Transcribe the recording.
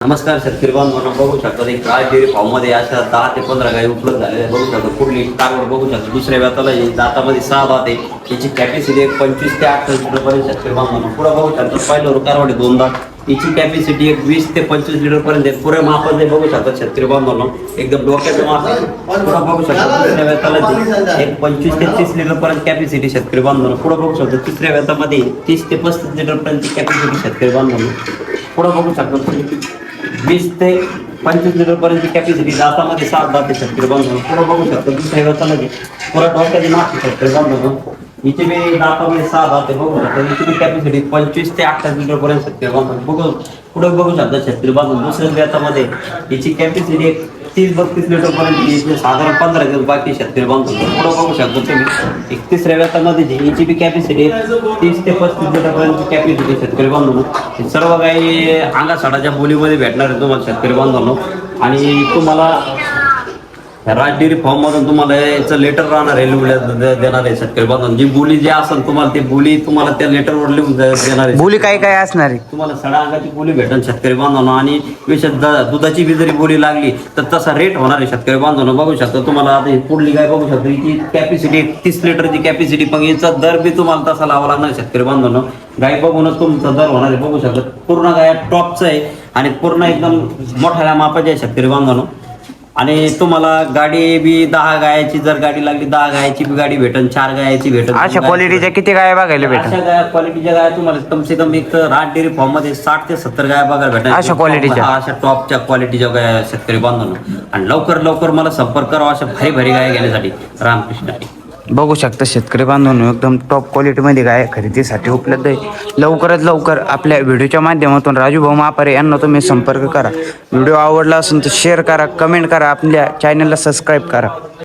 नमस्कार शेतकरी बांधवांनो, बघू शकता एक राज डेअरी फार्म मध्ये अशा 10 ते 15 गाई उपलब्ध झालेल्या आहेत. बघू शकता पूर्ण टाकवर बघू शकता. दुसऱ्या व्याताला दातामध्ये 6 दात आहे. याची कॅपॅसिटी 25 ते 28 लिटर पर्यंत शेतकरी बांधवांनो. पुढे बघू शकता पहिलं कारवाडी 2 दात. याची कॅपॅसिटी 20 ते 25 लिटर पर्यंत आहे. पुऱ्या मापाचे बघू शकता शेतकरी बांधवांनो, एकदम डोक्याचं माप आहे. पुढे बघू शकता दुसऱ्या व्याताला एक 25 ते 30 लिटर पर्यंत कॅपॅसिटी शेतकरी बांधवांनो. पुढे बघू शकता तिसऱ्या व्यातामध्ये 30 ते 35 लिटर पर्यंत कॅपॅसिटी शेतकरी बांधवांनो. पुढे बघू शकता 20 ते 25 लिटर पर्यंत कॅपॅसिटी दातामध्ये 7 दाते शेतकरी बांधवांनो. पुढे बघू शकता दुसऱ्या व्यातामध्ये पुरा डोक्याचे माप शेतकरी बांधवांनो. इथे बी दातामध्ये 6 दाते बघू शकता. इथे बी कॅपॅसिटी 25 ते 28 लिटर पर्यंत शेतकरी बांधवांनो. पुढे बघू शकता शेतकरी बांधवांनो दुसऱ्या व्यातामध्ये याची कॅपॅसिटी 30-32 लिटर पर्यंत साधारण 15 दिवस बाकी शेतकरी बांधवांनो. पुढे बघू शकता तुम्ही 31 व्यातामध्ये याची बी कॅपॅसिटी 30 ते 35 लिटर पर्यंत कॅपॅसिटी शेतकरी बांधवांनो. सर्व काही अंगासाडाच्या बोलीमध्ये भेटणार आहे तुम्हाला शेतकरी बांधवांनो. आणि तुम्हाला राज डेअरी फॉर्म मधून तुम्हाला याचं लेटर राहणार आहे, लिहून देणार आहे शेतकरी बांधवांनो. जी बोली जी असेल तुम्हाला ती बोली तुम्हाला त्या लेटरवर लिहून देणार आहे. बोली काय काय असणार आहे? तुम्हाला सडा अंगाची बोली भेटेल शेतकरी बांधवांनो. आणि विशेष दुधाची बी जरी बोली लागली तर तसा रेट होणार आहे शेतकरी बांधवांनो. बघू शकता तुम्हाला आता पुढली काय बघू शकता. हिची कॅपॅसिटी 30 लिटरची कॅपॅसिटी, पण याचा दर बी तुम्हाला तसा लावा लागणार शेतकरी बांधवांनो. गाय बघूनच तुमचा दर होणार आहे. बघू शकता पूर्ण गाय टॉपचं आहे आणि पूर्ण एकदम मोठ्या मापाची आहे शेतकरी बांधवांनो. आणि तुम्हाला गाडी बी 10 गायाची जर गाडी लागली 10 गायाची बी गाडी भेटेल, 4 गायाची भेटेल. अशा क्वालिटीच्या किती गाय बघायला भेटेल? अशा गाय क्वालिटीच्या गाय तुम्हाला कम से कम एक राज डेअरी फॉर्म मध्ये 60 ते 70 गाय बघायला भेटेल. अशा क्वालिटीच्या? अशा टॉपच्या क्वालिटीच्या गाय शेतकरी बांधवांनो. आणि लवकर मला संपर्क करावा अशा भारी गाय घेण्यासाठी. रामकृष्ण. बघू शकता शेतकरी बांधवांनो, एकदम टॉप क्वालिटीमध्ये गाय खरेदीसाठी उपलब्ध आहे. लवकरात लवकर आपल्या व्हिडिओच्या माध्यमातून राजू भाऊ महापारे यांना तुम्ही संपर्क करा. व्हिडिओ आवडला असेल तर शेअर करा, कमेंट करा, आपल्या चॅनलला सबस्क्राईब करा.